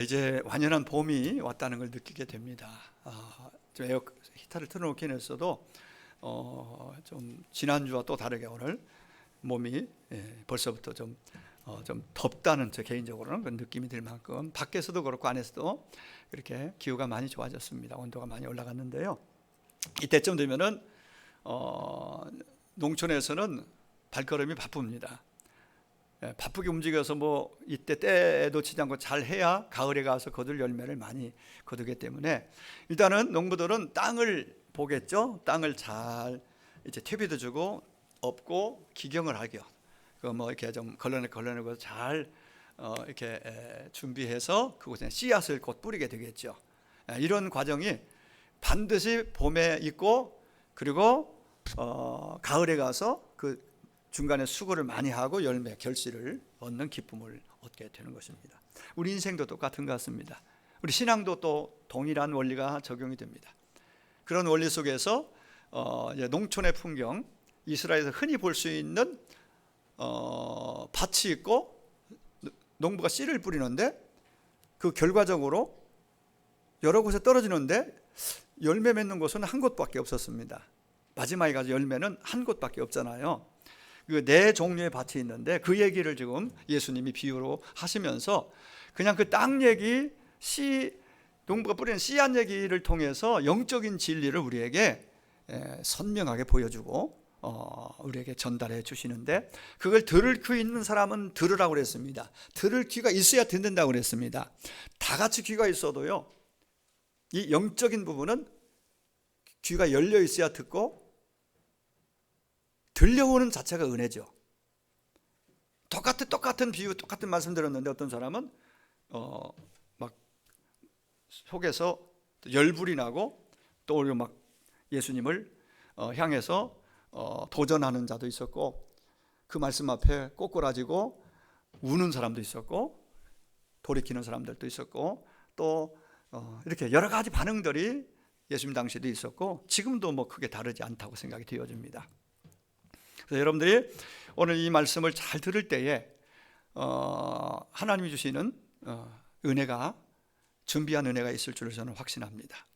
이제 완연한 봄이 왔다는 걸 느끼게 됩니다. 좀 히터를 틀어놓긴 했어도 좀 지난주와 또 다르게 오늘 몸이 벌써부터 좀 덥다는 저 개인적으로는 그런 느낌이 들 만큼 밖에서도 그렇고 안에서도 이렇게 기후가 많이 좋아졌습니다. 온도가 많이 올라갔는데요. 이때쯤 되면은 농촌에서는 발걸음이 바쁩니다. 바쁘게 움직여서 뭐 이때 때에 놓치지 않고 잘 해야 가을에 가서 거둘 열매를 많이 거두기 때문에 일단은 농부들은 땅을 보겠죠. 땅을 잘 이제 퇴비도 주고 업고 기경을 하죠. 그 뭐 이렇게 좀 걸러내고 잘 이렇게 준비해서 그곳에 씨앗을 곧 뿌리게 되겠죠. 이런 과정이 반드시 봄에 있고 그리고 가을에 가서 그 중간에 수고를 많이 하고 열매, 결실을 얻는 기쁨을 얻게 되는 것입니다. 우리 인생도 똑같은 것 같습니다. 우리 신앙도 또 동일한 원리가 적용이 됩니다. 그런 원리 속에서 농촌의 풍경, 이스라엘에서 흔히 볼 수 있는 밭이 있고 농부가 씨를 뿌리는데 그 결과적으로 여러 곳에 떨어지는데 열매 맺는 곳은 한 곳밖에 없었습니다. 마지막에 가서 열매는 한 곳밖에 없잖아요. 그 네 종류의 밭이 있는데 그 얘기를 지금 예수님이 비유로 하시면서 그냥 그 땅 얘기, 농부가 뿌리는 씨앗 얘기를 통해서 영적인 진리를 우리에게 선명하게 보여주고 우리에게 전달해 주시는데 그걸 들을 귀 있는 사람은 들으라고 그랬습니다. 들을 귀가 있어야 듣는다고 그랬습니다. 다 같이 귀가 있어도요, 이 영적인 부분은 귀가 열려 있어야 듣고 들려오는 자체가 은혜죠. 똑같은 비유, 똑같은 말씀 들었는데 어떤 사람은 막 속에서 열불이 나고 또 막 예수님을 향해서 도전하는 자도 있었고 그 말씀 앞에 꼬꾸라지고 우는 사람도 있었고 돌이키는 사람들도 있었고 또 이렇게 여러 가지 반응들이 예수님 당시에도 있었고 지금도 뭐 크게 다르지 않다고 생각이 되어집니다. 그래서 여러분들이 오늘 이 말씀을 잘 들을 때에 하나님이 주시는 은혜가, 준비한 은혜가 있을 줄을 저는 확신합니다.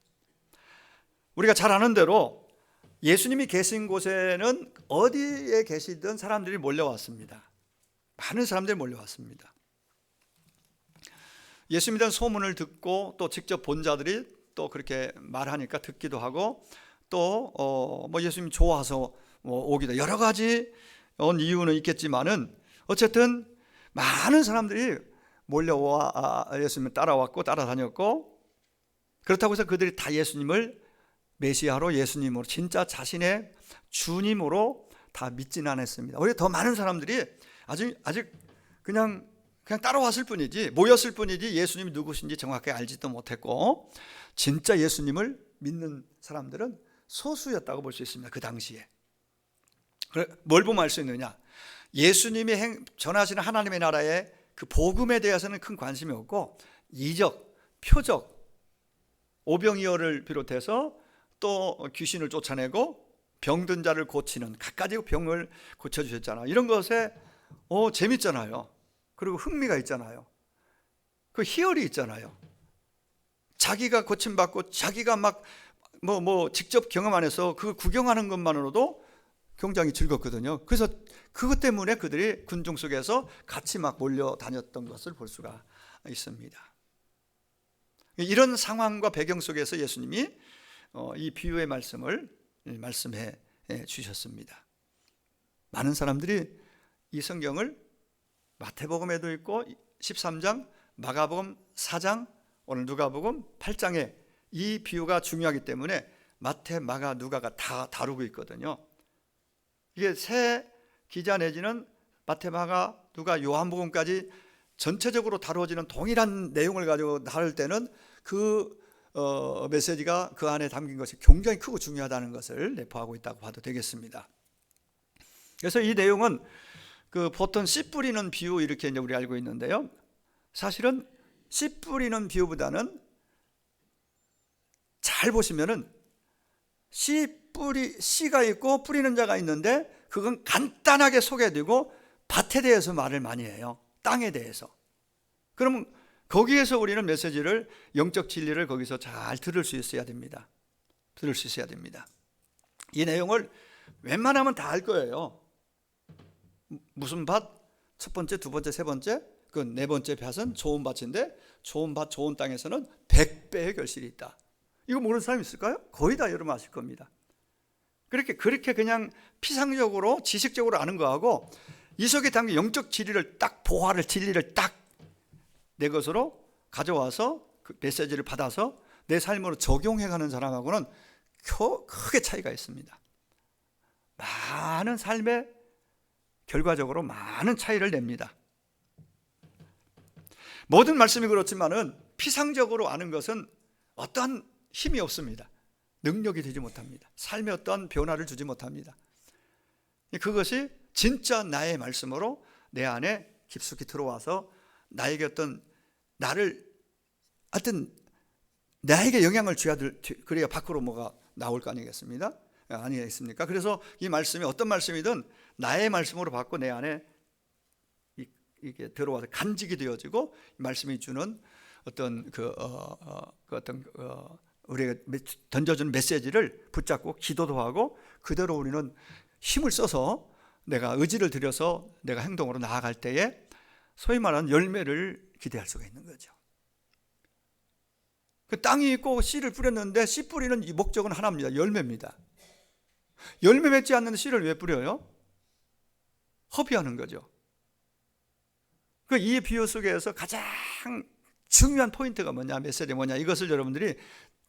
우리가 잘 아는 대로 예수님이 계신 곳에는 어디에 계시든 사람들이 몰려왔습니다. 많은 사람들이 몰려왔습니다. 예수님에 대한 소문을 듣고 또 직접 본 자들이 또 그렇게 말하니까 듣기도 하고 또 뭐 예수님 좋아서 오기도, 여러 가지 이유는 있겠지만은 어쨌든 많은 사람들이 몰려와 예수님을 따라왔고 따라다녔고 그렇다고 해서 그들이 다 예수님을 메시아로, 예수님으로, 진짜 자신의 주님으로 다 믿지는 않았습니다. 오히려 더 많은 사람들이 아직 그냥 따라왔을 뿐이지, 모였을 뿐이지 예수님이 누구신지 정확하게 알지도 못했고 진짜 예수님을 믿는 사람들은 소수였다고 볼 수 있습니다. 그 당시에. 뭘 보면 알 수 있느냐? 예수님이 전하시는 하나님의 나라의 그 복음에 대해서는 큰 관심이 없고 이적, 표적, 오병이어를 비롯해서 또 귀신을 쫓아내고 병든 자를 고치는 갖가지 병을 고쳐주셨잖아요. 이런 것에 재밌잖아요. 그리고 흥미가 있잖아요. 그 희열이 있잖아요. 자기가 고침받고 자기가 막 직접 경험 안 해서 그 구경하는 것만으로도 굉장히 즐겁거든요. 그래서 그것 때문에 그들이 군중 속에서 같이 막 몰려다녔던 것을 볼 수가 있습니다. 이런 상황과 배경 속에서 예수님이 이 비유의 말씀을 말씀해 주셨습니다. 많은 사람들이 이 성경을 마태복음에도 있고 13장, 마가복음 4장, 오늘 누가복음 8장에 이 비유가 중요하기 때문에 마태, 마가, 누가가 다 다루고 있거든요. 이게 세 기자 내지는 마태, 마가, 누가, 요한복음까지 전체적으로 다루어지는 동일한 내용을 가지고 다룰 때는 그 메시지가 그 안에 담긴 것이 굉장히 크고 중요하다는 것을 내포하고 있다고 봐도 되겠습니다. 그래서 이 내용은 그 보통 씨 뿌리는 비유 이렇게 이제 우리 알고 있는데요. 사실은 씨 뿌리는 비유보다는 잘 보시면은 씨가 있고 뿌리는 자가 있는데 그건 간단하게 소개되고 밭에 대해서 말을 많이 해요. 땅에 대해서. 그러면 거기에서 우리는 메시지를, 영적 진리를 거기서 잘 들을 수 있어야 됩니다. 들을 수 있어야 됩니다. 이 내용을 웬만하면 다 알 거예요. 무슨 밭? 첫 번째, 두 번째, 세 번째, 그 네 번째 밭은 좋은 밭인데 좋은 밭, 좋은 땅에서는 100배의 결실이 있다. 이거 모르는 사람이 있을까요? 거의 다 여러분 아실 겁니다. 그렇게 그냥 피상적으로 지식적으로 아는 거하고 이 속에 담긴 영적 진리를 딱, 보화를, 진리를 딱 내 것으로 가져와서 그 메시지를 받아서 내 삶으로 적용해가는 사람하고는 크게 차이가 있습니다. 많은 삶에 결과적으로 많은 차이를 냅니다. 모든 말씀이 그렇지만은 피상적으로 아는 것은 어떠한 힘이 없습니다. 능력이 되지 못합니다. 삶에 어떠한 변화를 주지 못합니다. 그것이 진짜 나의 말씀으로 내 안에 깊숙이 들어와서 나에게 나에게 영향을 줘야 그래야 밖으로 뭐가 나올 거 아니겠습니까? 그래서 이 말씀이 어떤 말씀이든 나의 말씀으로 받고 내 안에 이게 들어와서 간직이 되어지고 말씀이 주는 어떤 우리가 던져주는 메시지를 붙잡고 기도도 하고 그대로 우리는 힘을 써서 내가 의지를 들여서 내가 행동으로 나아갈 때에 소위 말하는 열매를 기대할 수가 있는 거죠. 그 땅이 있고 씨를 뿌렸는데 씨 뿌리는 이 목적은 하나입니다. 열매입니다. 열매 맺지 않는 씨를 왜 뿌려요? 허비하는 거죠. 이 비유 속에서 가장 중요한 포인트가 뭐냐, 메시지 뭐냐, 이것을 여러분들이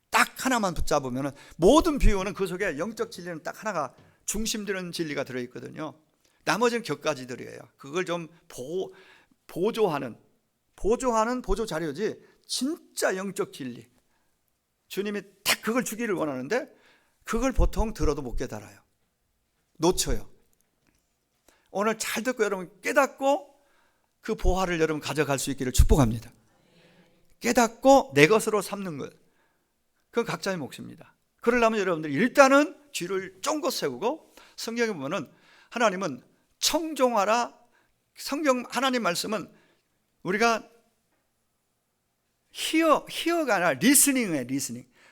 딱 하나만 붙잡으면 모든 비유는 그 속에 영적 진리는 딱 하나가 중심되는 진리가 들어있거든요. 나머지는 격가지들이에요. 그걸 좀 보조하는 보조 자료지 진짜 영적 진리, 주님이 딱 그걸 주기를 원하는데 그걸 보통 들어도 못 깨달아요. 놓쳐요. 오늘 잘 듣고 여러분 깨닫고 그 보화를 여러분 가져갈 수 있기를 축복합니다. 깨닫고 내 것으로 삼는 것, 그건 각자의 몫입니다. 그러려면 여러분들이 일단은 귀를 쫑긋 세우고, 성경에 보면은 하나님은 청종하라, 하나님 말씀은 우리가 히어가 아니라 리스닝이에요.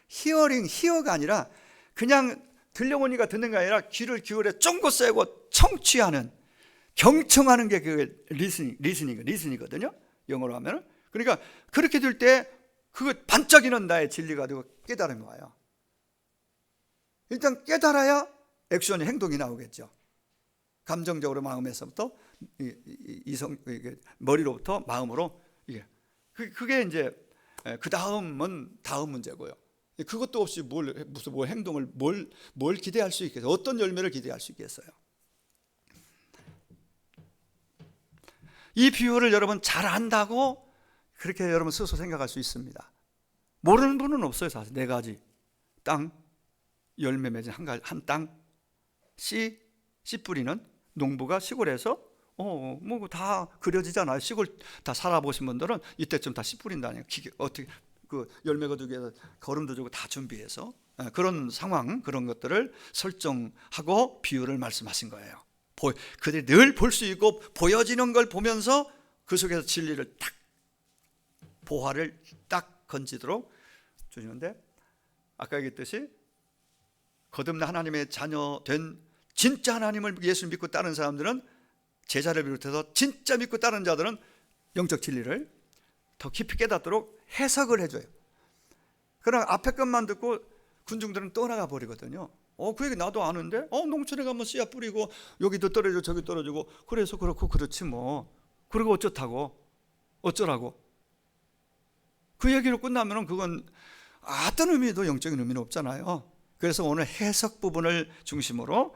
히어가 아니라 그냥 들려오니까 듣는 게 아니라 귀를 기울여 쫑긋 세우고 청취하는, 경청하는 게 그 리스닝이거든요. 영어로 하면은. 그러니까 그렇게 될 때 그거 반짝이는 나의 진리가 되고 깨달음이 와요. 일단 깨달아야 액션이, 행동이 나오겠죠. 감정적으로 마음에서부터 머리로부터 마음으로 그게 이제 그 다음은 다음 문제고요. 그것도 없이 무슨 행동을 뭘 기대할 수 있겠어요? 어떤 열매를 기대할 수 있겠어요? 이 비유를 여러분 잘 안다고 그렇게 여러분 스스로 생각할 수 있습니다. 모르는 분은 없어요. 사실 네 가지 땅, 열매 맺은 한 땅, 씨 뿌리는 농부가 시골에서 뭐 다 그려지잖아요. 시골 다 살아보신 분들은 이때쯤 다 씨 뿌린다니까. 어떻게 그 열매 거두기 위해서 거름도 주고 다 준비해서 그런 상황, 그런 것들을 설정하고 비유를 말씀하신 거예요. 그들이 늘 볼 수 있고 보여지는 걸 보면서 그 속에서 진리를 딱, 보화를 딱 건지도록 주시는데, 아까 얘기했듯이 거듭난 하나님의 자녀 된 진짜 하나님을 예수 믿고 따르는 사람들은, 제자를 비롯해서 진짜 믿고 따르는 자들은 영적 진리를 더 깊이 깨닫도록 해석을 해줘요. 그러나 앞에 것만 듣고 군중들은 떠나가 버리거든요. 그 얘기 나도 아는데 농촌에 가면 씨앗 뿌리고 여기도 떨어지고 저기 떨어지고 그래서 그렇고 그렇지 뭐, 그리고 어쩌라고 그 얘기로 끝나면 그건 어떤 의미도 영적인 의미는 없잖아요. 그래서 오늘 해석 부분을 중심으로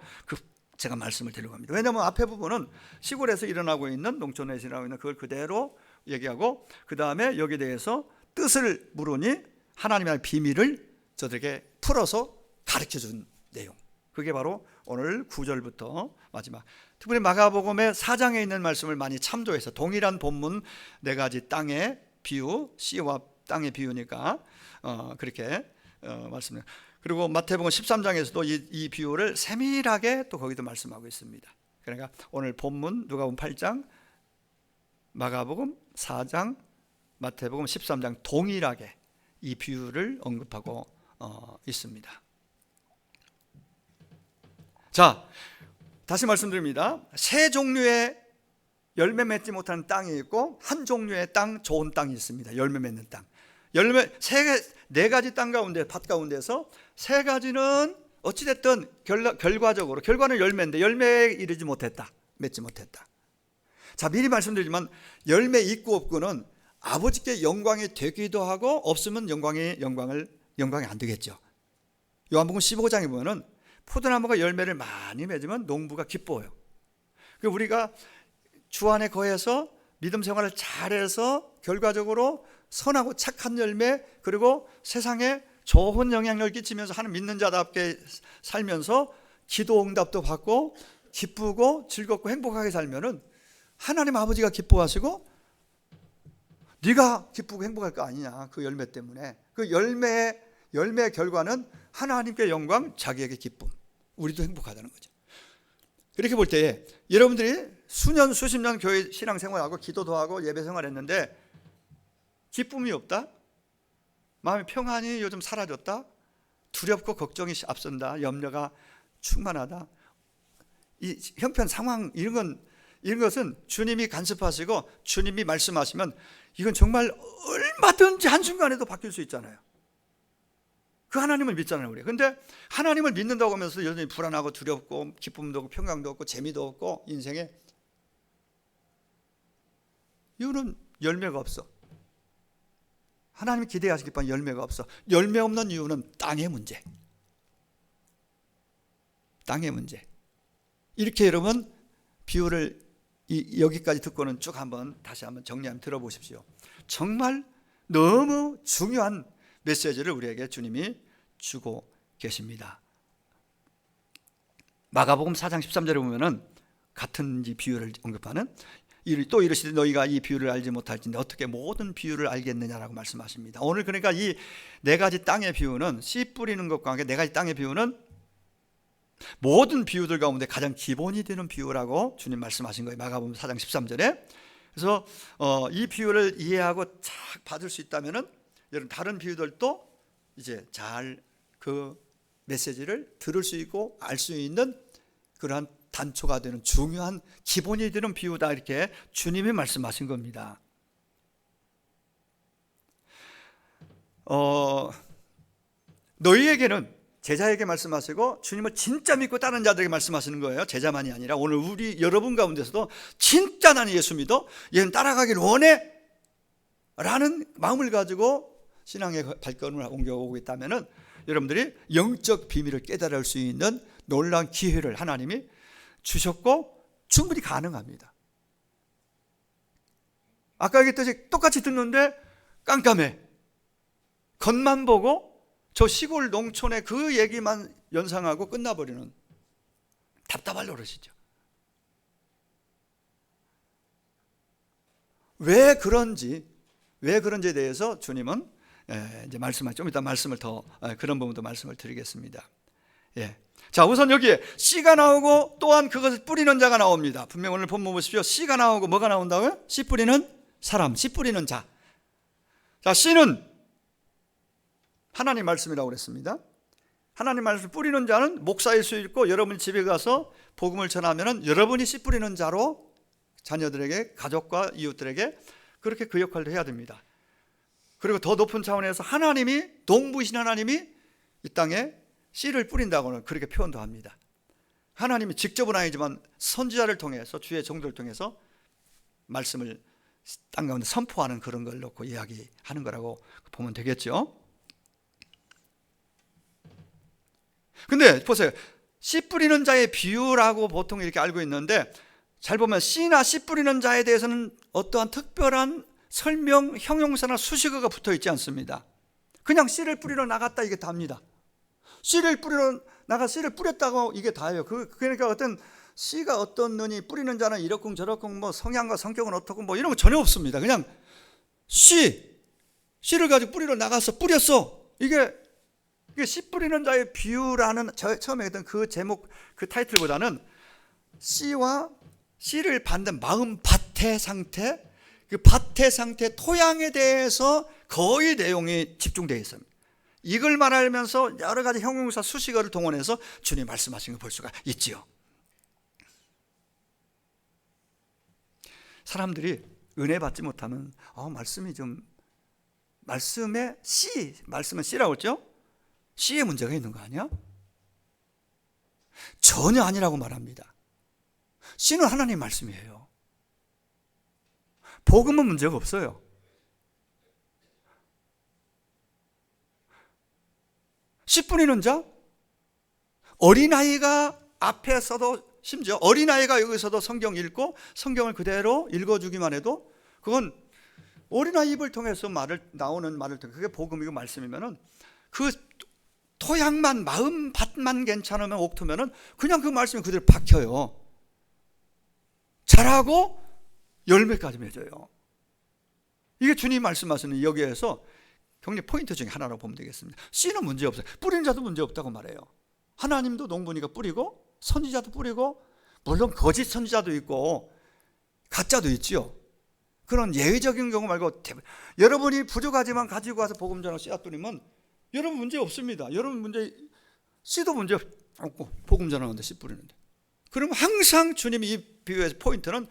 제가 말씀을 드리려고 합니다. 왜냐하면 앞에 부분은 시골에서 일어나고 있는, 농촌에서 일어나고 있는 그걸 그대로 얘기하고, 그 다음에 여기에 대해서 뜻을 물으니 하나님의 비밀을 저들에게 풀어서 가르쳐준 내용, 그게 바로 오늘 9절부터 마지막, 특별히 마가복음의 4장에 있는 말씀을 많이 참조해서, 동일한 본문 네 가지 땅의 비유, 씨와 땅의 비유니까 그렇게 말씀해요. 그리고 마태복음 13장에서도 이 비유를 세밀하게 또 거기도 말씀하고 있습니다. 그러니까 오늘 본문 누가복음 8장, 마가복음 4장, 마태복음 13장 동일하게 이 비유를 언급하고 있습니다. 자, 다시 말씀드립니다. 세 종류의 열매 맺지 못하는 땅이 있고 한 종류의 땅, 좋은 땅이 있습니다. 열매 맺는 땅. 네 가지 땅 가운데, 밭 가운데서 세 가지는 어찌됐든 결과적으로, 결과는 열매인데 열매에 이르지 못했다, 맺지 못했다. 자, 미리 말씀드리지만 열매 있고 없고는 아버지께 영광이 되기도 하고 없으면 영광이 안 되겠죠. 요한복음 15장에 보면은 포도나무가 열매를 많이 맺으면 농부가 기뻐요. 우리가 주 안에 거해서 믿음 생활을 잘해서 결과적으로 선하고 착한 열매, 그리고 세상에 좋은 영향력을 끼치면서 하는 믿는 자답게 살면서 기도 응답도 받고 기쁘고 즐겁고 행복하게 살면은 하나님 아버지가 기뻐하시고 네가 기쁘고 행복할 거 아니냐, 그 열매 때문에. 그 열매의 결과는 하나님께 영광, 자기에게 기쁨. 우리도 행복하다는 거죠. 이렇게 볼 때에 여러분들이 수년 수십 년 교회 신앙생활하고 기도도 하고 예배 생활했는데 기쁨이 없다? 마음의 평안이 요즘 사라졌다? 두렵고 걱정이 앞선다? 염려가 충만하다? 이 형편 상황, 이런 것은 주님이 간섭하시고 주님이 말씀하시면 이건 정말 얼마든지 한순간에도 바뀔 수 있잖아요. 그 하나님을 믿잖아요, 우리. 근데 하나님을 믿는다고 하면서 여전히 불안하고 두렵고 기쁨도 없고 평강도 없고 재미도 없고 인생에, 이유는 열매가 없어. 하나님이 기대하시길 바란 열매가 없어. 열매 없는 이유는 땅의 문제. 땅의 문제. 이렇게 여러분 비유를 여기까지 듣고는 쭉 다시 한번 정리 한번 들어보십시오. 정말 너무 중요한 메시지를 우리에게 주님이 주고 계십니다. 마가복음 4장 13절에 보면은 같은 비유를 언급하는, 또 이르시되 너희가 이 비유를 알지 못할진데 어떻게 모든 비유를 알겠느냐라고 말씀하십니다. 오늘 그러니까 이 네 가지 땅의 비유는, 씨 뿌리는 것과 함께 네 가지 땅의 비유는 모든 비유들 가운데 가장 기본이 되는 비유라고 주님 말씀하신 거예요. 마가복음 4장 13절에. 그래서 이 비유를 이해하고 잘 받을 수 있다면은 여러분 다른 비유들도 이제 잘 그 메시지를 들을 수 있고 알 수 있는 그러한 단초가 되는 중요한 기본이 되는 비유다, 이렇게 주님이 말씀하신 겁니다. 너희에게는, 제자에게 말씀하시고 주님을 진짜 믿고 따르는 자들에게 말씀하시는 거예요. 제자만이 아니라 오늘 우리 여러분 가운데서도 진짜 나는 예수 믿어, 얘는 따라가길 원해 라는 마음을 가지고 신앙의 발걸음을 옮겨오고 있다면은 여러분들이 영적 비밀을 깨달을 수 있는 놀라운 기회를 하나님이 주셨고 충분히 가능합니다. 아까 얘기했듯이 똑같이 듣는데 깜깜해. 겉만 보고 저 시골 농촌의 그 얘기만 연상하고 끝나버리는, 답답할 노릇이죠. 왜 그런지에 대해서 주님은 이제 좀 이따 말씀을 더 그런 부분도 말씀을 드리겠습니다. 예. 자, 우선 여기에 씨가 나오고 또한 그것을 뿌리는 자가 나옵니다. 분명 오늘 본문 보십시오. 씨가 나오고 뭐가 나온다고요? 씨 뿌리는 사람, 씨 뿌리는 자. 자, 씨는 하나님 말씀이라고 그랬습니다. 하나님 말씀을 뿌리는 자는 목사일 수 있고, 여러분이 집에 가서 복음을 전하면은 여러분이 씨 뿌리는 자로 자녀들에게, 가족과 이웃들에게 그렇게 그 역할을 해야 됩니다. 그리고 더 높은 차원에서 하나님이, 농부이신 하나님이 이 땅에 씨를 뿌린다고는 그렇게 표현도 합니다. 하나님이 직접은 아니지만 선지자를 통해서, 주의 종들을 통해서 말씀을 땅 가운데 선포하는 그런 걸 놓고 이야기하는 거라고 보면 되겠죠. 근데 보세요. 씨 뿌리는 자의 비유라고 보통 이렇게 알고 있는데, 잘 보면 씨나 씨 뿌리는 자에 대해서는 어떠한 특별한 설명, 형용사나 수식어가 붙어 있지 않습니다. 그냥 씨를 뿌리러 나갔다, 이게 답니다. 씨를 뿌리러 나가 씨를 뿌렸다고 이게 다예요. 그러니까 씨가 어떤 눈이, 뿌리는 자는 이렇고 저렇고, 뭐 성향과 성격은 어떻고 뭐 이런 거 전혀 없습니다. 그냥 씨를 가지고 뿌리러 나가서 뿌렸어. 이게 씨 뿌리는 자의 비유라는 처음에 했던 그 제목, 그 타이틀보다는 씨와 씨를 받는 마음 밭의 상태, 그 밭의 상태, 토양에 대해서 거의 내용이 집중되어 있습니다. 이걸 말하면서 여러 가지 형용사 수식어를 동원해서 주님 말씀하신 걸 볼 수가 있지요. 사람들이 은혜 받지 못하면 말씀이 좀, 말씀에 말씀은 C라고 했죠? C에 문제가 있는 거 아니야? 전혀 아니라고 말합니다. C는 하나님 말씀이에요. 복음은 문제가 없어요. 씨 뿌리는 자, 어린아이가 앞에서도, 심지어 어린아이가 여기서도 성경 읽고 성경을 그대로 읽어주기만 해도 그건 어린아이 입을 통해서 나오는 말을 통해, 그게 복음이고 말씀이면은, 그 토양만, 마음 밭만 괜찮으면, 옥토면은 그냥 그 말씀이 그대로 박혀요. 자라고 열매까지 맺어요. 이게 주님 말씀하시는 여기에서 경례 포인트 중에 하나라고 보면 되겠습니다. 씨는 문제 없어요. 뿌리는 자도 문제 없다고 말해요. 하나님도 농부니까 뿌리고, 선지자도 뿌리고, 물론 거짓 선지자도 있고 가짜도 있지요. 그런 예외적인 경우 말고 여러분이 부족하지만 가지고 와서 복음 전하고 씨앗 뿌리면 여러분 문제 없습니다. 여러분 문제, 씨도 문제 없고 복음 전하는데 씨 뿌리는데. 그럼 항상 주님이 이 비유의 포인트는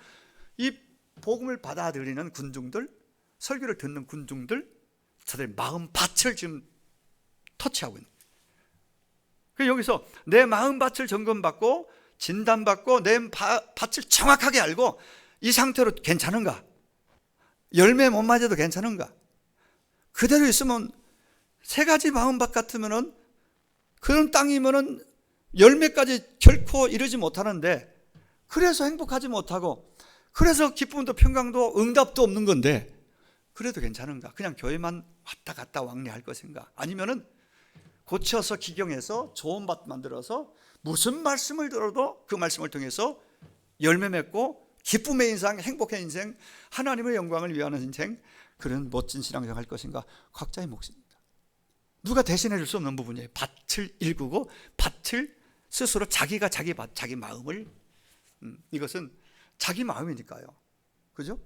이 복음을 받아들이는 군중들, 설교를 듣는 군중들, 저들의 마음 밭을 지금 터치하고 있는. 여기서 내 마음 밭을 점검받고 진단받고 내 밭을 정확하게 알고 이 상태로 괜찮은가? 열매 못 맞아도 괜찮은가? 그대로 있으면, 세 가지 마음 밭 같으면은, 그런 땅이면은 열매까지 결코 이루지 못하는데, 그래서 행복하지 못하고, 그래서 기쁨도 평강도 응답도 없는 건데, 그래도 괜찮은가? 그냥 교회만 왔다 갔다 왕래할 것인가? 아니면은 고쳐서 기경해서 좋은 밭 만들어서 무슨 말씀을 들어도 그 말씀을 통해서 열매 맺고 기쁨의 인생, 행복의 인생, 하나님의 영광을 위하는 인생, 그런 멋진 신앙생활 할 것인가? 각자의 몫입니다. 누가 대신해 줄 수 없는 부분이에요. 밭을 일구고 밭을 스스로 자기가 자기 밭, 자기 마음을, 이것은 자기 마음이니까요. 그죠?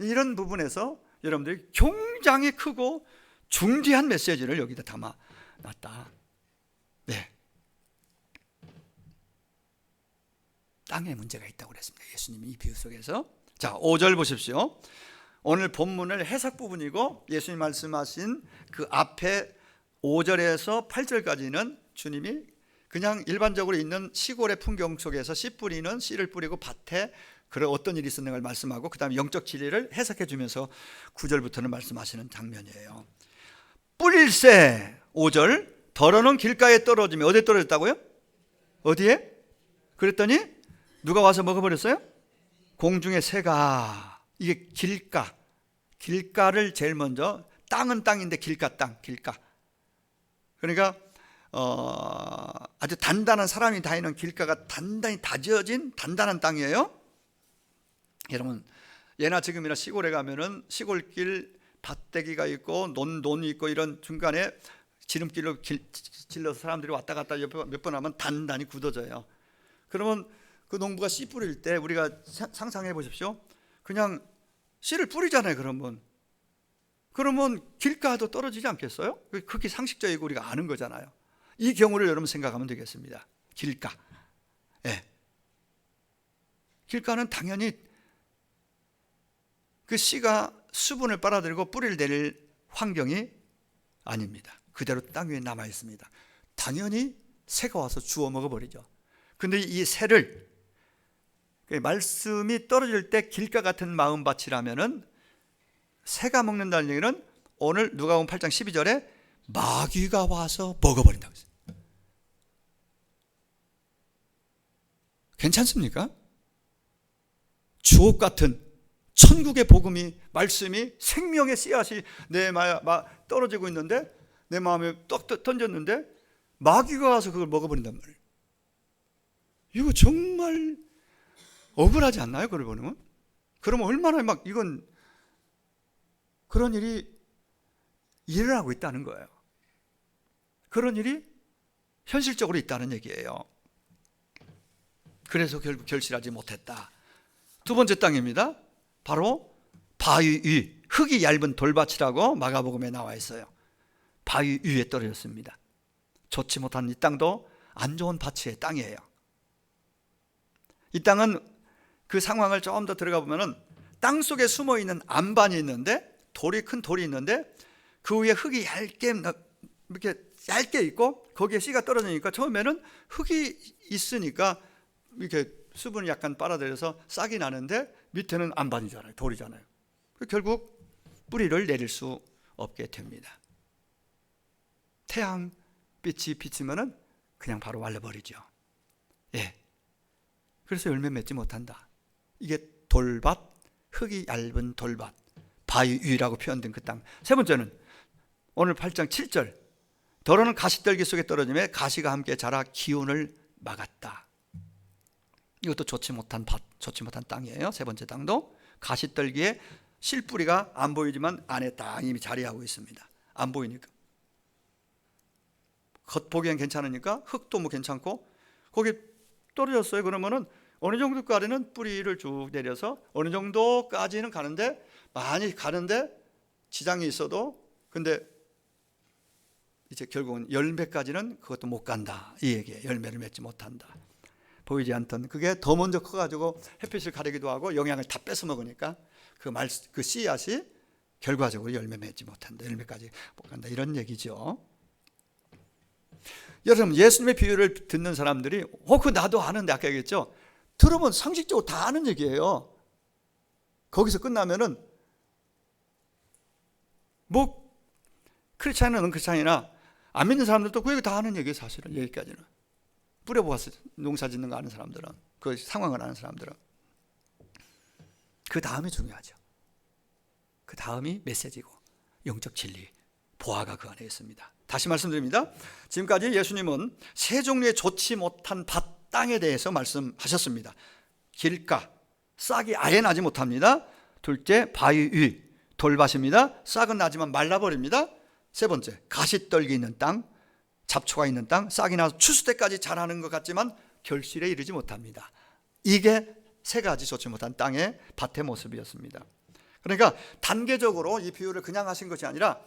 이런 부분에서 여러분들이 굉장히 크고 중대한 메시지를 여기다 담아놨다. 네. 땅에 문제가 있다고 그랬습니다. 예수님이 이 비유 속에서. 자, 5절 보십시오. 오늘 본문을 해석 부분이고, 예수님 말씀하신 그 앞에 5절에서 8절까지는 주님이 그냥 일반적으로 있는 시골의 풍경 속에서 씨 뿌리는, 씨를 뿌리고 밭에 그런 어떤 일이 있었는 걸 말씀하고, 그 다음에 영적 진리를 해석해 주면서 9절부터는 말씀하시는 장면이에요. 뿌릴새 5절, 덜어는 길가에 떨어지며, 어디에 떨어졌다고요? 어디에? 그랬더니 누가 와서 먹어버렸어요? 공중의 새가. 이게 길가를 제일 먼저, 땅은 땅인데 길가 땅, 길가. 그러니까 아주 단단한, 사람이 다니는 길가가 단단히 다져진 단단한 땅이에요. 여러분, 예나 지금이나 시골에 가면은 시골길 밭대기가 있고 논이 있고, 이런 중간에 지름길로 질러서 사람들이 왔다 갔다 몇 번 하면 단단히 굳어져요. 그러면 그 농부가 씨 뿌릴 때 우리가 상상해 보십시오. 그냥 씨를 뿌리잖아요. 그러면 길가도 떨어지지 않겠어요? 그게 상식적이고 우리가 아는 거잖아요. 이 경우를 여러분 생각하면 되겠습니다. 길가. 예. 길가는 당연히 그 씨가 수분을 빨아들이고 뿌리를 내릴 환경이 아닙니다. 그대로 땅 위에 남아 있습니다. 당연히 새가 와서 주워 먹어버리죠. 근데 이 새를, 말씀이 떨어질 때 길가 같은 마음밭이라면은 새가 먹는다는 얘기는 오늘 누가복음 8장 12절에 마귀가 와서 먹어버린다고 했어요. 괜찮습니까? 주옥 같은 천국의 복음이, 말씀이, 생명의 씨앗이 내 떨어지고 있는데, 내 마음에 떡 던졌는데 마귀가 와서 그걸 먹어버린단 말이에요. 이거 정말 억울하지 않나요? 그걸 보면. 그러면 얼마나 이건 그런 일이 일어나고 있다는 거예요. 그런 일이 현실적으로 있다는 얘기예요. 그래서 결국 결실하지 못했다. 두 번째 땅입니다. 바로 바위 위, 흙이 얇은 돌밭이라고 마가복음에 나와 있어요. 바위 위에 떨어졌습니다. 좋지 못한 이 땅도 안 좋은 밭의 땅이에요. 이 땅은 그 상황을 좀 더 들어가 보면은 땅 속에 숨어 있는 안반이 있는데, 큰 돌이 있는데 그 위에 흙이 이렇게 얇게 있고, 거기에 씨가 떨어지니까 처음에는 흙이 있으니까 이렇게 수분이 약간 빨아들여서 싹이 나는데 밑에는 안반이잖아요. 돌이잖아요. 결국 뿌리를 내릴 수 없게 됩니다. 태양빛이 비치면은 그냥 바로 말라버리죠. 예. 그래서 열매 맺지 못한다. 이게 돌밭, 흙이 얇은 돌밭, 바위 위라고 표현된 그 땅. 세 번째는 오늘 8장 7절. 더러는 가시떨기 속에 떨어지며 가시가 함께 자라 기운을 막았다. 이것도 좋지 못한 밭, 좋지 못한 땅이에요. 세 번째 땅도 가시떨기에 실뿌리가 안 보이지만 안에 땅이 이미 자리하고 있습니다. 안 보이니까. 겉보기엔 괜찮으니까 흙도 뭐 괜찮고, 거기 떨어졌어요. 그러면은 어느 정도까지는 뿌리를 쭉 내려서 어느 정도까지는 가는데, 많이 가는데 지장이 있어도, 근데 이제 결국은 열매까지는 그것도 못 간다, 이 얘기예요. 열매를 맺지 못한다. 보이지 않던 그게 더 먼저 커가지고 햇빛을 가리기도 하고 영양을 다 뺏어 먹으니까 그 씨앗이 결과적으로 열매 맺지 못한다, 열매까지 못 간다, 이런 얘기죠. 여러분, 예수님의 비유를 듣는 사람들이 그거 나도 아는데, 아까 얘기했죠. 들으면 상식적으로 다 아는 얘기예요. 거기서 끝나면은 뭐 크리스찬은 크리스찬이나 안 믿는 사람들도 그 얘기 다 아는 얘기예요. 사실은 여기까지는 뿌려보았어. 농사 짓는 거 아는 사람들은, 그 상황을 아는 사람들은. 그 다음이 중요하죠. 그 다음이 메시지고 영적 진리, 보화가 그 안에 있습니다. 다시 말씀드립니다. 지금까지 예수님은 세 종류의 좋지 못한 밭, 땅에 대해서 말씀하셨습니다. 길가, 싹이 아예 나지 못합니다. 둘째, 바위 위, 돌밭입니다. 싹은 나지만 말라버립니다. 세 번째, 가시떨기 있는 땅, 잡초가 있는 땅, 싹이 나서 추수 때까지 자라는 것 같지만 결실에 이르지 못합니다. 이게 세 가지 좋지 못한 땅의 밭의 모습이었습니다. 그러니까 단계적으로 이 비유를 그냥 하신 것이 아니라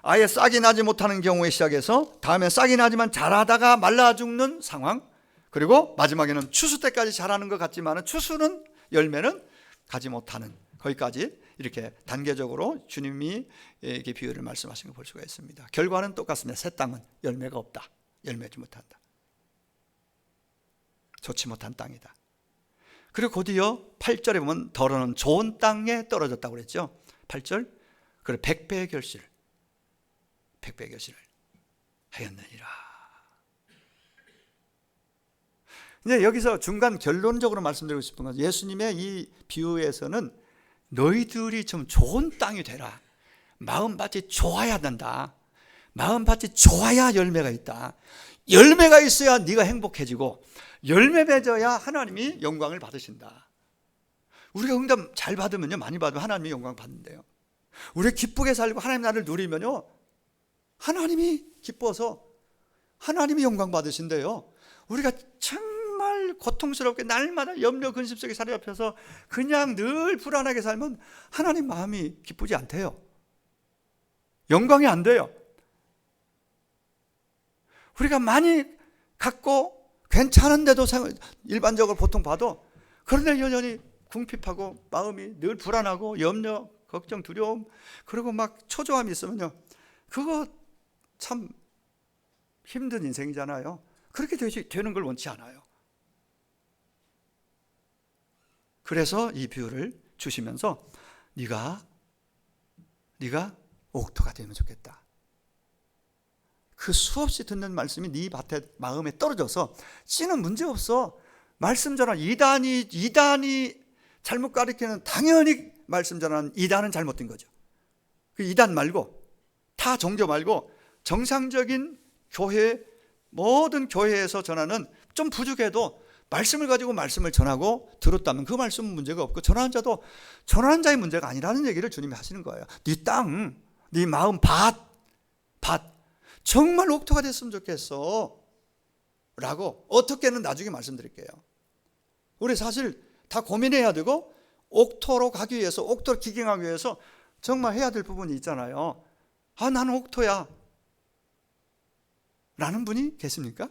아예 싹이 나지 못하는 경우에 시작해서 다음에 싹이 나지만 자라다가 말라 죽는 상황, 그리고 마지막에는 추수 때까지 자라는 것 같지만 추수는, 열매는 가지 못하는, 거기까지 이렇게 단계적으로 주님이 이렇게 비유를 말씀하신 걸 볼 수가 있습니다. 결과는 똑같습니다. 새 땅은 열매가 없다, 열매지 못한다, 좋지 못한 땅이다. 그리고 곧이어 8절에 보면 더러는 좋은 땅에 떨어졌다고 그랬죠. 8절, 그리고 100배의 결실을 하였느니라. 이제 여기서 중간 결론적으로 말씀드리고 싶은 건, 예수님의 이 비유에서는 너희들이 좀 좋은 땅이 되라, 마음밭이 좋아야 된다, 마음밭이 좋아야 열매가 있다, 열매가 있어야 네가 행복해지고 열매 맺어야 하나님이 영광을 받으신다. 우리가 응답 잘 받으면요, 많이 받으면 하나님이 영광 받는데요, 우리가 기쁘게 살고 하나님 나라를 누리면요, 하나님이 기뻐서 하나님이 영광 받으신대요. 우리가 정말 고통스럽게 날마다 염려 근심 속에 사로잡혀서 그냥 늘 불안하게 살면 하나님 마음이 기쁘지 않대요. 영광이 안 돼요. 우리가 많이 갖고 괜찮은데도 일반적으로 보통 봐도, 그런데 여전히 궁핍하고 마음이 늘 불안하고 염려, 걱정, 두려움, 그리고 막 초조함이 있으면요, 그거 참 힘든 인생이잖아요. 그렇게 되는 걸 원치 않아요. 그래서 이 비유를 주시면서 네가 옥토가 되면 좋겠다. 그 수없이 듣는 말씀이 네 밭에, 마음에 떨어져서 씨는 문제없어. 말씀 전환, 이단이 잘못 가르치는, 당연히 말씀 전환 이단은 잘못된 거죠. 그 이단 말고, 타 종교 말고 정상적인 교회, 모든 교회에서 전하는, 좀 부족해도 말씀을 가지고 말씀을 전하고 들었다면 그 말씀은 문제가 없고, 전하는 자의 문제가 아니라는 얘기를 주님이 하시는 거예요. 네 땅, 네 마음 밭 정말 옥토가 됐으면 좋겠어 라고, 어떻게는 나중에 말씀드릴게요. 우리 사실 다 고민해야 되고 옥토로 가기 위해서, 옥토로 기경하기 위해서 정말 해야 될 부분이 있잖아요. 아, 나는 옥토야 라는 분이 계십니까?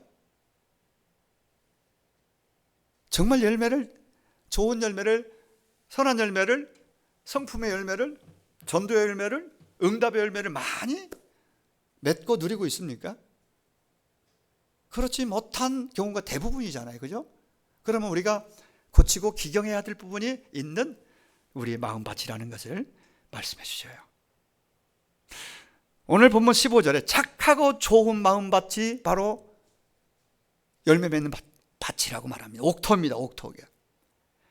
정말 열매를, 좋은 열매를, 선한 열매를, 성품의 열매를, 전도의 열매를, 응답의 열매를 많이 맺고 누리고 있습니까? 그렇지 못한 경우가 대부분이잖아요. 그죠? 그러면 우리가 고치고 기경해야 될 부분이 있는 우리의 마음밭이라는 것을 말씀해 주셔요. 오늘 본문 15절에 착하고 좋은 마음밭이 바로 열매 맺는 밭이라고 말합니다. 옥토입니다. 옥토가.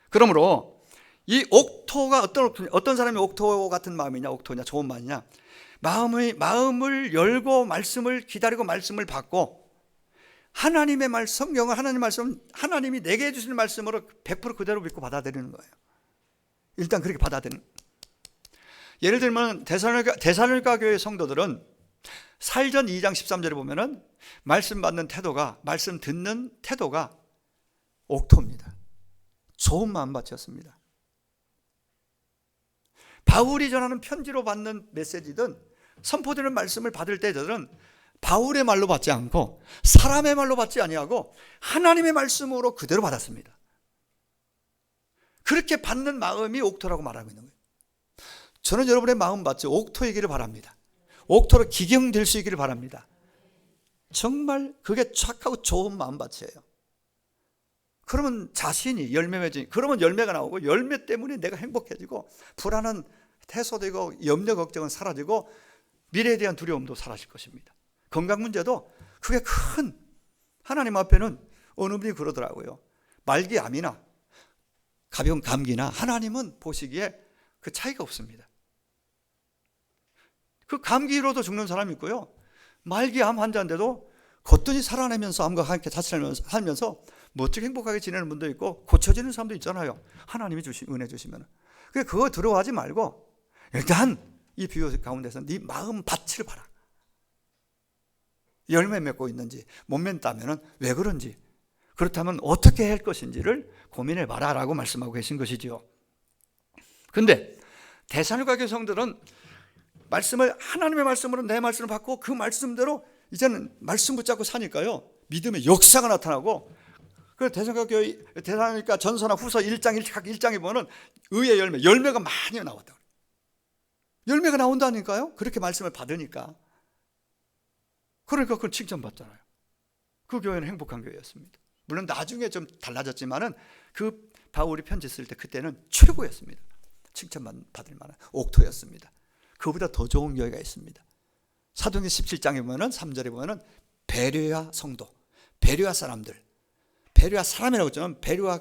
그러므로 이 옥토가 어떤 사람이 옥토 같은 마음이냐, 옥토냐, 좋은 마음이냐, 마음을 열고 말씀을 기다리고 말씀을 받고 하나님의 말씀, 성경은 하나님의 말씀, 하나님이 내게 해주시는 말씀으로 100% 그대로 믿고 받아들이는 거예요. 일단 그렇게 받아들이는. 예를 들면 데살로니가 교회 성도들은 사일전 2장 13절에 보면은 말씀 받는 태도가, 말씀 듣는 태도가 옥토입니다. 좋은 마음밭이었습니다. 바울이 전하는 편지로 받는 메시지든 선포되는 말씀을 받을 때들은 바울의 말로 받지 않고 사람의 말로 받지 아니하고 하나님의 말씀으로 그대로 받았습니다. 그렇게 받는 마음이 옥토라고 말하고 있는 거예요. 저는 여러분의 마음밭이 옥토이기를 바랍니다. 옥토로 기경될 수 있기를 바랍니다. 정말 그게 착하고 좋은 마음밭이에요. 그러면 자신이 열매 맺으니, 그러면 열매가 나오고 열매 때문에 내가 행복해지고 불안은 해소되고 염려 걱정은 사라지고 미래에 대한 두려움도 사라질 것입니다. 건강 문제도 그게 큰, 하나님 앞에는 어느 분이 그러더라고요. 말기암이나 가벼운 감기나 하나님은 보시기에 그 차이가 없습니다. 그 감기로도 죽는 사람이 있고요, 말기암 환자인데도 거뜬히 살아내면서 암과 함께 살면서 멋지게 행복하게 지내는 분도 있고 고쳐지는 사람도 있잖아요. 하나님이 은혜 주시면. 그거 들어하지 말고 일단 이 비유 가운데서 네 마음 밭을 봐라. 열매 맺고 있는지, 못 맺다면 왜 그런지, 그렇다면 어떻게 할 것인지를 고민해 봐라 라고 말씀하고 계신 것이지요. 근데 데살로니가 교회 성들은 말씀을, 하나님의 말씀으로 내 말씀을 받고 그 말씀대로 이제는 말씀 붙잡고 사니까요, 믿음의 역사가 나타나고, 그 데살로니가 전서나 후서 1장에 보면 의의 열매가 많이 나왔다. 열매가 나온다니까요. 그렇게 말씀을 받으니까. 그러니까 그걸 칭찬받잖아요. 그 교회는 행복한 교회였습니다. 물론 나중에 좀 달라졌지만은 그 바울이 편지 쓸 때 그때는 최고였습니다. 칭찬받을 만한 옥토였습니다. 그보다 더 좋은 교회가 있습니다. 사도행전 17장에 보면은 3절에 보면은 베레아 성도, 베레아 사람들, 베레아 사람이라고 했잖아요. 베레아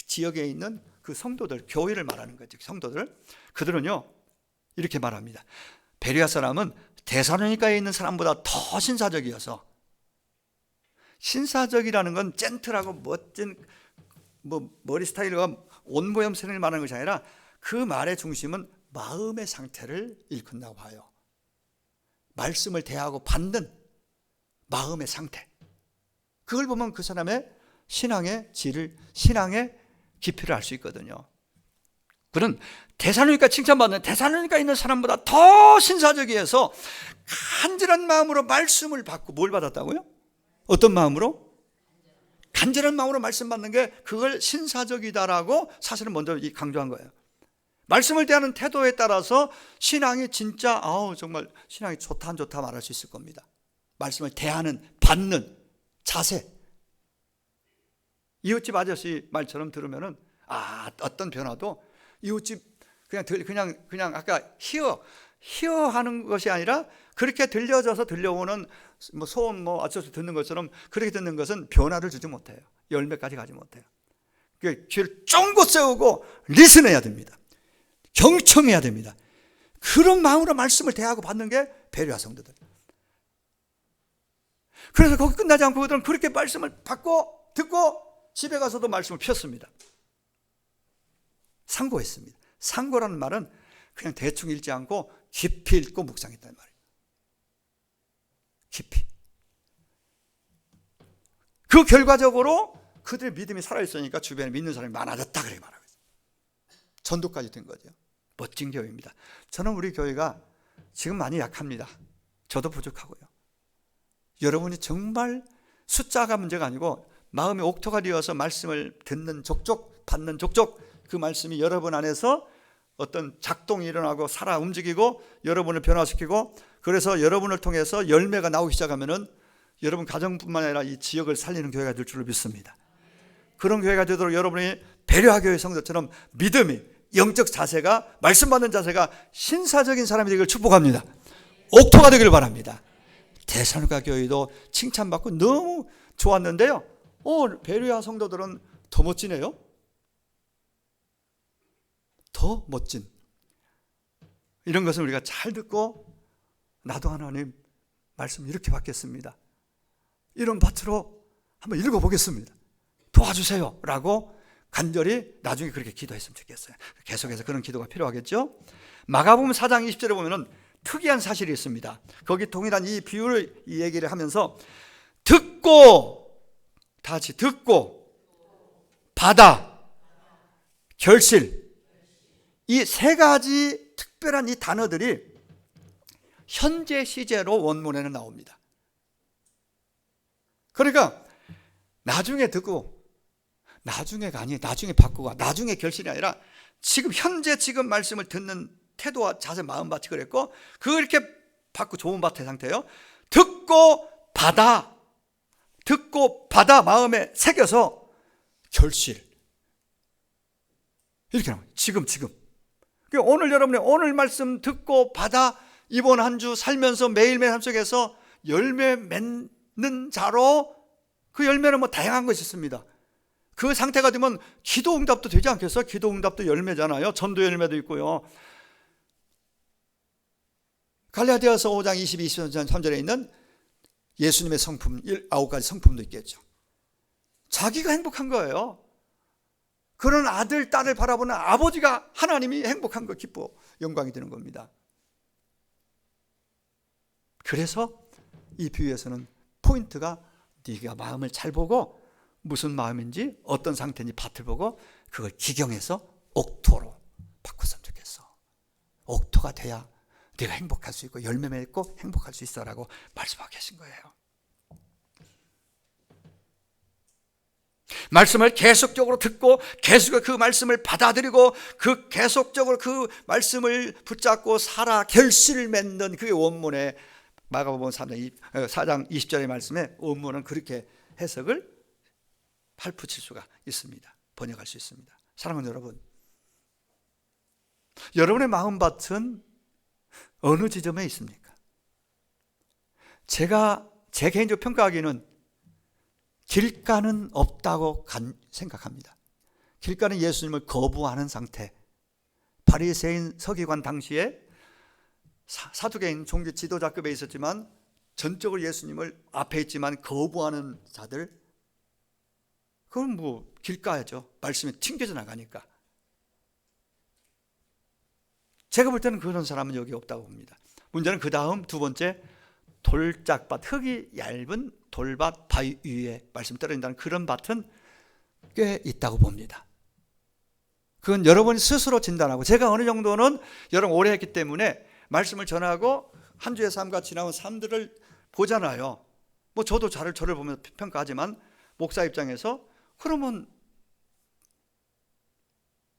지역에 있는 그 성도들, 교회를 말하는 거죠. 성도들. 그들은요 이렇게 말합니다. 베레아 사람은 데살로니가에 있는 사람보다 더 신사적이어서, 신사적이라는 건 젠틀하고 멋진 머리 스타일과 옷 모양 스타일을 말하는 것이 아니라 그 말의 중심은 마음의 상태를 일컫는다고 봐요. 말씀을 대하고 받는 마음의 상태, 그걸 보면 그 사람의 신앙의 질을, 신앙의 깊이를 알 수 있거든요. 그는 데살로니가 칭찬받는, 데살로니가에 있는 사람보다 더 신사적이어서 간절한 마음으로 말씀을 받고, 뭘 받았다고요? 어떤 마음으로? 간절한 마음으로 말씀 받는 게 그걸 신사적이다라고 사실은 먼저 강조한 거예요. 말씀을 대하는 태도에 따라서 신앙이 진짜 정말 신앙이 좋다 안 좋다 말할 수 있을 겁니다. 말씀을 대하는, 받는 자세. 이웃집 아저씨 말처럼 들으면은 어떤 변화도 이웃집 그냥 아까 히어하는 것이 아니라 그렇게 들려져서 들려오는 소음 아저씨 듣는 것처럼 그렇게 듣는 것은 변화를 주지 못해요. 열매까지 가지 못해요. 귀를 쫑긋 세우고 리슨해야 됩니다. 경청해야 됩니다. 그런 마음으로 말씀을 대하고 받는 게 베레아 성도들. 그래서 거기 끝나지 않고 그들은 그렇게 말씀을 받고 듣고 집에 가서도 말씀을 폈습니다. 상고했습니다. 상고라는 말은 그냥 대충 읽지 않고 깊이 읽고 묵상했다는 말이에요. 깊이. 그 결과적으로 그들의 믿음이 살아있으니까 주변에 믿는 사람이 많아졌다 그렇게 말하고 있어요. 전도까지 된 거죠. 멋진 교회입니다. 저는 우리 교회가 지금 많이 약합니다. 저도 부족하고요. 여러분이 정말 숫자가 문제가 아니고 마음의 옥토가 되어서 말씀을 듣는 족족, 받는 족족, 그 말씀이 여러분 안에서 어떤 작동이 일어나고 살아 움직이고 여러분을 변화시키고, 그래서 여러분을 통해서 열매가 나오기 시작하면은 여러분 가정뿐만 아니라 이 지역을 살리는 교회가 될 줄로 믿습니다. 그런 교회가 되도록 여러분이 베레아교회 성도처럼 믿음이, 영적 자세가, 말씀 받는 자세가 신사적인 사람이 되기를 축복합니다. 옥토가 되기를 바랍니다. 데살로니가 교회도 칭찬받고 너무 좋았는데요, 베레아 성도들은 더 멋지네요. 더 멋진 이런 것을 우리가 잘 듣고, 나도 하나님 말씀 이렇게 받겠습니다, 이런 밭으로 한번 읽어보겠습니다, 도와주세요 라고 간절히 나중에 그렇게 기도했으면 좋겠어요. 계속해서 그런 기도가 필요하겠죠. 마가복음 4장 20절에 보면은 특이한 사실이 있습니다. 거기 동일한 이 비유를, 이 얘기를 하면서 듣고, 다 같이 듣고, 받아, 결실, 이 세 가지 특별한 이 단어들이 현재 시제로 원문에는 나옵니다. 그러니까 나중에 듣고, 나중에가 아니에요. 나중에 바꾸고, 나중에 결실이 아니라 지금 현재 지금 말씀을 듣는 태도와 자세, 마음밭이 그랬고, 그렇게 받고 좋은 밭의 상태예요. 듣고 받아, 듣고 받아 마음에 새겨서 결실, 이렇게 나와요. 지금 오늘 여러분이 오늘 말씀 듣고 받아 이번 한 주 살면서 매일매일 삶 속에서 열매 맺는 자로, 그 열매는 뭐 다양한 것이 있습니다. 그 상태가 되면 기도 응답도 되지 않겠어요? 기도 응답도 열매잖아요. 전도 열매도 있고요. 갈라디아서 5장 22, 23절에 있는 예수님의 성품 9가지 성품도 있겠죠. 자기가 행복한 거예요. 그런 아들, 딸을 바라보는 아버지가, 하나님이 행복한 거, 기뻐 영광이 되는 겁니다. 그래서 이 비유에서는 포인트가 네가 마음을 잘 보고, 무슨 마음인지 어떤 상태인지 밭을 보고 그걸 기경해서 옥토로 바꿨으면 좋겠어. 옥토가 돼야 네가 행복할 수 있고 열매 맺고 행복할 수 있어라고 말씀하고 계신 거예요. 말씀을 계속적으로 듣고 계속 그 말씀을 받아들이고 그 계속적으로 그 말씀을 붙잡고 살아 결실을 맺는, 그게 원문의 마가복음 4장 20절의 말씀에 원문은 그렇게 해석을 팔붙일 수가 있습니다. 번역할 수 있습니다. 사랑하는 여러분, 여러분의 마음밭은 어느 지점에 있습니까? 제가 제 개인적 평가하기는 길가는 없다고 생각합니다. 길가는 예수님을 거부하는 상태. 바리새인 서기관 당시에 사두개인 종교 지도자급에 있었지만 전적으로 예수님을 앞에 있지만 거부하는 자들, 그건 뭐 길가야죠. 말씀이 튕겨져 나가니까. 제가 볼 때는 그런 사람은 여기 없다고 봅니다. 문제는 그 다음 두 번째, 돌짝밭, 흙이 얇은 돌밭 바위 위에 말씀 떨어진다는 그런 밭은 꽤 있다고 봅니다. 그건 여러분이 스스로 진단하고, 제가 어느 정도는 여러분 오래 했기 때문에 말씀을 전하고 한 주의 삶과 지나온 삶들을 보잖아요. 뭐 저도 저를 보면서 평가하지만 목사 입장에서, 그러면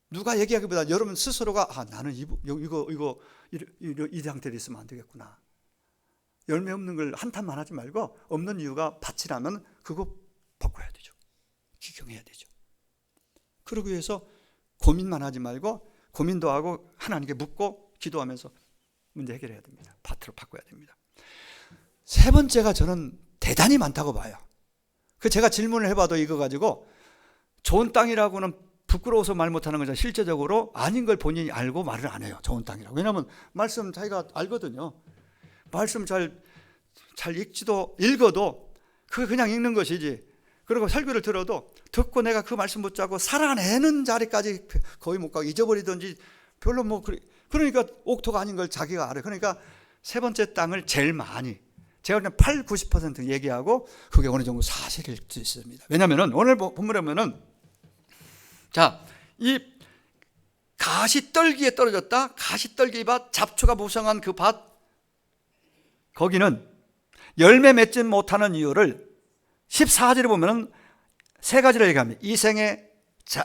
누가 얘기하기보다 여러분 스스로가 나는 이 상태로 있으면 안 되겠구나. 열매 없는 걸 한탄만 하지 말고, 없는 이유가 밭이라면 그거 바꿔야 되죠. 기경해야 되죠. 그러기 위해서 고민만 하지 말고, 고민도 하고 하나님께 묻고 기도하면서 문제 해결해야 됩니다. 밭으로 바꿔야 됩니다. 세 번째가 저는 대단히 많다고 봐요. 그 제가 질문을 해봐도 이거 가지고 좋은 땅이라고는 부끄러워서 말 못하는 거죠. 실제적으로 아닌 걸 본인이 알고 말을 안 해요. 좋은 땅이라고. 왜냐하면 말씀 자기가 알거든요. 말씀 잘 읽어도 그게 그냥 읽는 것이지, 그리고 설교를 들어도 듣고 내가 그 말씀 붙잡고 살아내는 자리까지 거의 못 가고 잊어버리든지 별로 뭐, 그러니까 옥토가 아닌 걸 자기가 알아요. 그러니까 세 번째 땅을 제일 많이, 제가 그냥 80~90% 얘기하고 그게 어느 정도 사실일 수 있습니다. 왜냐하면 오늘 본문에 보면은, 자, 이 가시떨기에 떨어졌다. 가시떨기 밭, 잡초가 무성한 그 밭, 거기는 열매 맺지 못하는 이유를 14절에 보면 세 가지를 얘기합니다. 이 생의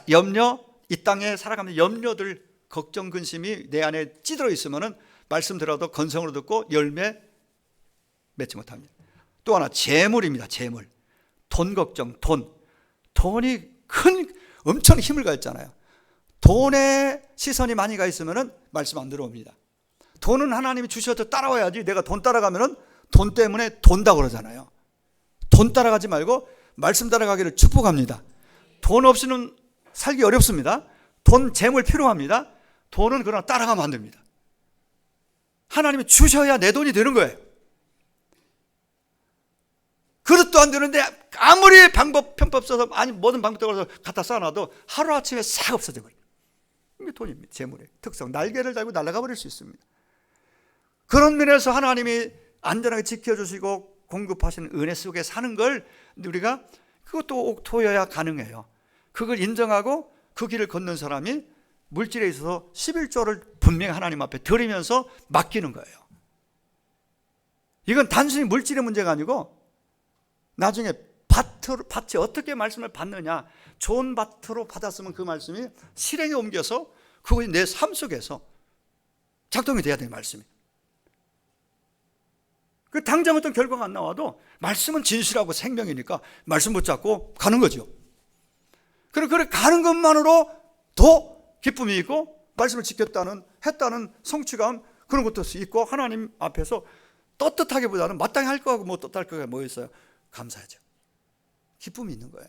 염려, 이 땅에 살아가면서 염려들, 걱정, 근심이 내 안에 찌들어 있으면 말씀 들어도 건성으로 듣고 열매 맺지 못합니다. 또 하나 재물입니다. 재물. 돈 걱정, 돈이 엄청 힘을 가했잖아요. 돈에 시선이 많이 가 있으면 말씀 안 들어옵니다. 돈은 하나님이 주셔서 따라와야지. 내가 돈 따라가면 돈 때문에 돈다 그러잖아요. 돈 따라가지 말고 말씀 따라가기를 축복합니다. 돈 없이는 살기 어렵습니다. 돈, 재물 필요합니다. 돈은 그러나 따라가면 안 됩니다. 하나님이 주셔야 내 돈이 되는 거예요. 그릇도 안 되는데 아무리 편법 써서 모든 방법 써서 갖다 쌓아놔도 하루아침에 싹 없어져 버려요. 이게 돈입니다. 재물의 특성. 날개를 달고 날아가 버릴 수 있습니다. 그런 면에서 하나님이 안전하게 지켜주시고 공급하시는 은혜 속에 사는 걸 우리가 그것도 옥토여야 가능해요. 그걸 인정하고 그 길을 걷는 사람이 물질에 있어서 11조를 분명히 하나님 앞에 드리면서 맡기는 거예요. 이건 단순히 물질의 문제가 아니고 나중에 밭이 어떻게 말씀을 받느냐, 좋은 밭으로 받았으면 그 말씀이 실행에 옮겨서 그것이 내 삶 속에서 작동이 돼야 되는 말씀이에요. 그 당장 어떤 결과가 안 나와도 말씀은 진실하고 생명이니까 말씀 붙잡고 가는 거죠. 그리고 가는 것만으로 더 기쁨이 있고 말씀을 했다는 성취감, 그런 것도 있고 하나님 앞에서 떳떳하기보다는 마땅히 할 거하고 뭐 떳떳할 거가 뭐 있어요? 감사하죠. 기쁨이 있는 거예요.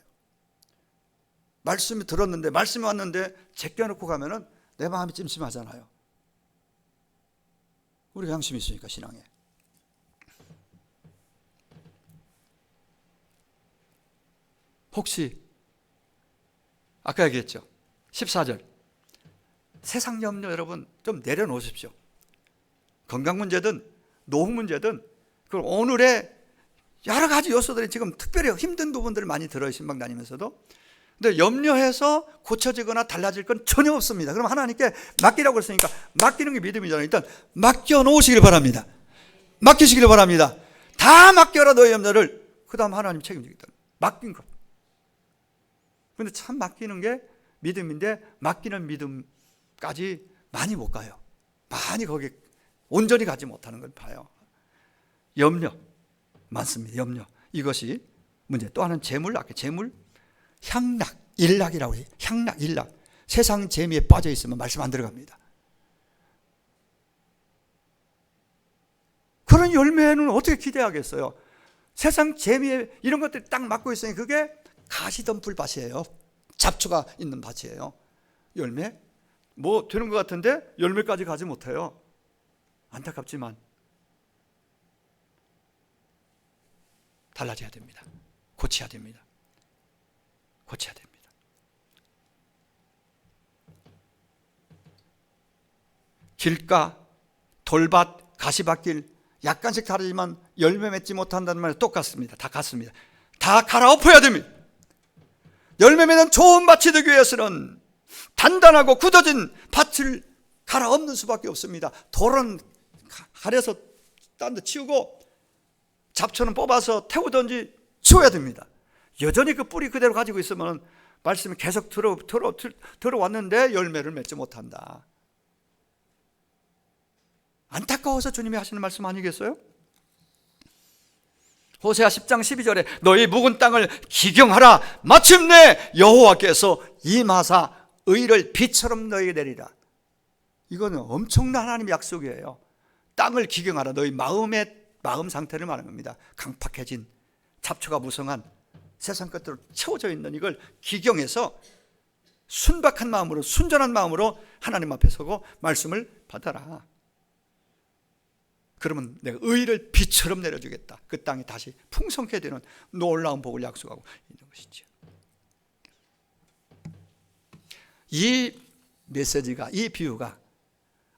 말씀이 들었는데, 말씀이 왔는데 제껴놓고 가면은 내 마음이 찜찜하잖아요. 우리가 양심이 있으니까 신앙에. 혹시 아까 얘기했죠. 14절. 세상 염려 여러분 좀 내려놓으십시오. 건강 문제든 노후 문제든 그럼 오늘의 여러 가지 요소들이 지금 특별히 힘든 부분들을 많이 들어요. 신방 다니면서도. 근데 염려해서 고쳐지거나 달라질 건 전혀 없습니다. 그럼 하나님께 맡기라고 했으니까 맡기는 게 믿음이잖아요. 일단 맡겨놓으시길 바랍니다. 맡기시길 바랍니다. 다 맡겨라 너의 염려를. 그 다음 하나님 책임지겠다. 맡긴 것. 근데 참 맡기는 게 믿음인데 맡기는 믿음까지 많이 못 가요. 많이 거기에 온전히 가지 못하는 걸 봐요. 염려 많습니다. 염려. 이것이 문제. 또 하나는 재물, 아까 재물, 향락, 일락이라고 해요. 향락, 일락. 세상 재미에 빠져 있으면 말씀 안 들어갑니다. 그런 열매는 어떻게 기대하겠어요? 세상 재미에 이런 것들이 딱 맞고 있으니 그게 가시덤불 밭이에요. 잡초가 있는 밭이에요. 열매? 뭐 되는 것 같은데 열매까지 가지 못해요. 안타깝지만 달라져야 됩니다. 고쳐야 됩니다. 고쳐야 됩니다. 길가, 돌밭, 가시밭길 약간씩 다르지만 열매 맺지 못한다는 말은 똑같습니다. 다 같습니다. 다 갈아엎어야 됩니다. 열매 맺는 좋은 밭이 되기 위해서는 단단하고 굳어진 밭을 갈아엎는 수밖에 없습니다. 돌은 가려서 딴 데 치우고 잡초는 뽑아서 태우든지 치워야 됩니다. 여전히 그 뿌리 그대로 가지고 있으면 말씀이 계속 들어왔는데 열매를 맺지 못한다. 안타까워서 주님이 하시는 말씀 아니겠어요? 호세아 10장 12절에 너희 묵은 땅을 기경하라. 마침내 여호와께서 임하사 의를 비처럼 너희에게 내리라. 이거는 엄청난 하나님의 약속이에요. 땅을 기경하라. 너희 마음 상태를 말하는 겁니다. 강팍해진 잡초가 무성한 세상 것들로 채워져 있는 이걸 기경해서 순박한 마음으로, 순전한 마음으로 하나님 앞에 서고 말씀을 받아라. 그러면 내가 의를 비처럼 내려주겠다. 그 땅이 다시 풍성케 되는 놀라운 복을 약속하고 있는 것이죠. 이 메시지가, 이 비유가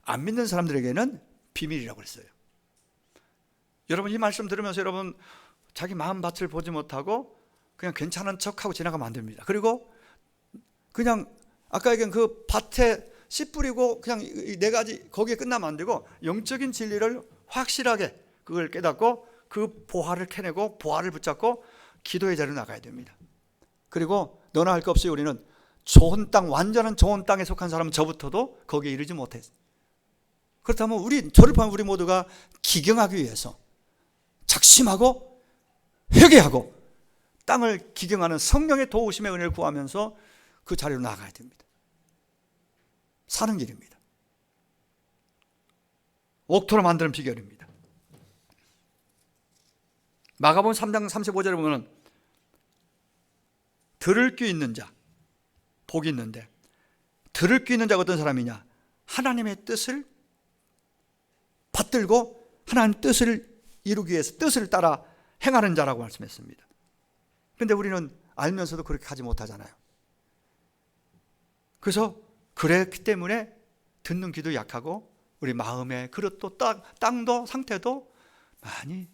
안 믿는 사람들에게는 비밀이라고 했어요. 여러분 이 말씀 들으면서 여러분 자기 마음밭을 보지 못하고 그냥 괜찮은 척하고 지나가면 안 됩니다. 그리고 그냥 아까 얘기한 그 밭에 씨 뿌리고 그냥 이 네 가지 거기에 끝나면 안 되고 영적인 진리를 확실하게 그걸 깨닫고 그 보화를 캐내고 보화를 붙잡고 기도의 자리로 나가야 됩니다. 그리고 너나 할 것 없이 우리는 좋은 땅, 완전한 좋은 땅에 속한 사람은 저부터도 거기에 이르지 못했어요. 그렇다면 저를 포함한 우리 모두가 기경하기 위해서 작심하고 회개하고 땅을 기경하는 성령의 도우심의 은혜를 구하면서 그 자리로 나가야 됩니다. 사는 길입니다. 옥토로 만드는 비결입니다. 마가복음 3장 35절에 보면 들을 귀 있는 자, 복이 있는데 들을 귀 있는 자가 어떤 사람이냐? 하나님의 뜻을 받들고 하나님 뜻을 이루기 위해서 뜻을 따라 행하는 자라고 말씀했습니다. 그런데 우리는 알면서도 그렇게 하지 못하잖아요. 그래서 그랬기 때문에 듣는 귀도 약하고 우리 마음의 그릇도 땅도 상태도 많이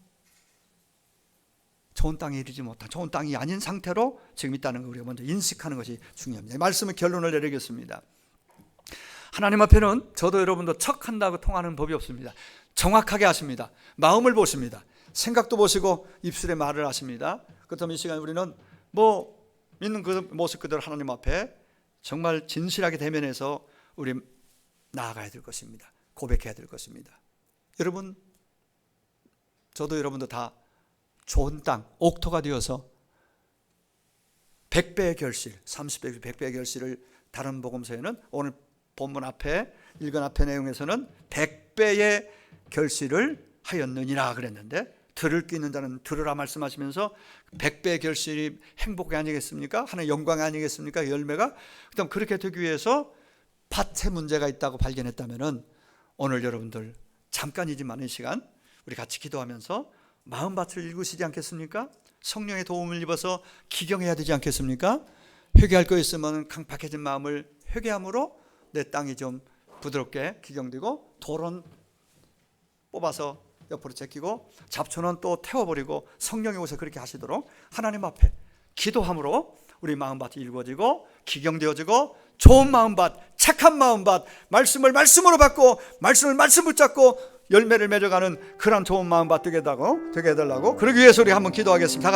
좋은 땅에 이르지 못한 좋은 땅이 아닌 상태로 지금 있다는 걸 우리가 먼저 인식하는 것이 중요합니다. 말씀의 결론을 내리겠습니다. 하나님 앞에는 저도 여러분도 척한다고 통하는 법이 없습니다. 정확하게 하십니다. 마음을 보십니다. 생각도 보시고 입술에 말을 하십니다. 그렇다면 이 시간 우리는 믿는 그 모습 그대로 하나님 앞에 정말 진실하게 대면해서 우리 나아가야 될 것입니다. 고백해야 될 것입니다. 여러분, 저도 여러분도 다 좋은 땅, 옥토가 되어서 100배의 결실, 30배, 100배의 결실을 다른 복음서에는 오늘 본문 앞에 읽은 앞의 내용에서는 100배의 결실을 하였느니라 그랬는데 들을 귀 있는 자는 들으라 말씀하시면서 100배의 결실이 행복이 아니겠습니까? 하나의 영광이 아니겠습니까? 열매가. 그다음 그렇게 되기 위해서 밭에 문제가 있다고 발견했다면 오늘 여러분들 잠깐이지만 이 시간 우리 같이 기도하면서 마음밭을 읽으시지 않겠습니까? 성령의 도움을 입어서 기경해야 되지 않겠습니까? 회개할 거 있으면 강팍해진 마음을 회개함으로 내 땅이 좀 부드럽게 기경되고 돌은 뽑아서 옆으로 제끼고 잡초는 또 태워버리고 성령의 옷에 그렇게 하시도록 하나님 앞에 기도함으로 우리 마음밭이 일궈지고 기경되어지고 좋은 마음밭, 착한 마음밭, 말씀을 말씀으로 받고 말씀을 말씀 붙잡고 열매를 맺어가는 그런 좋은 마음밭 되게 해달라고 그러기 위해서 우리 한번 기도하겠습니다.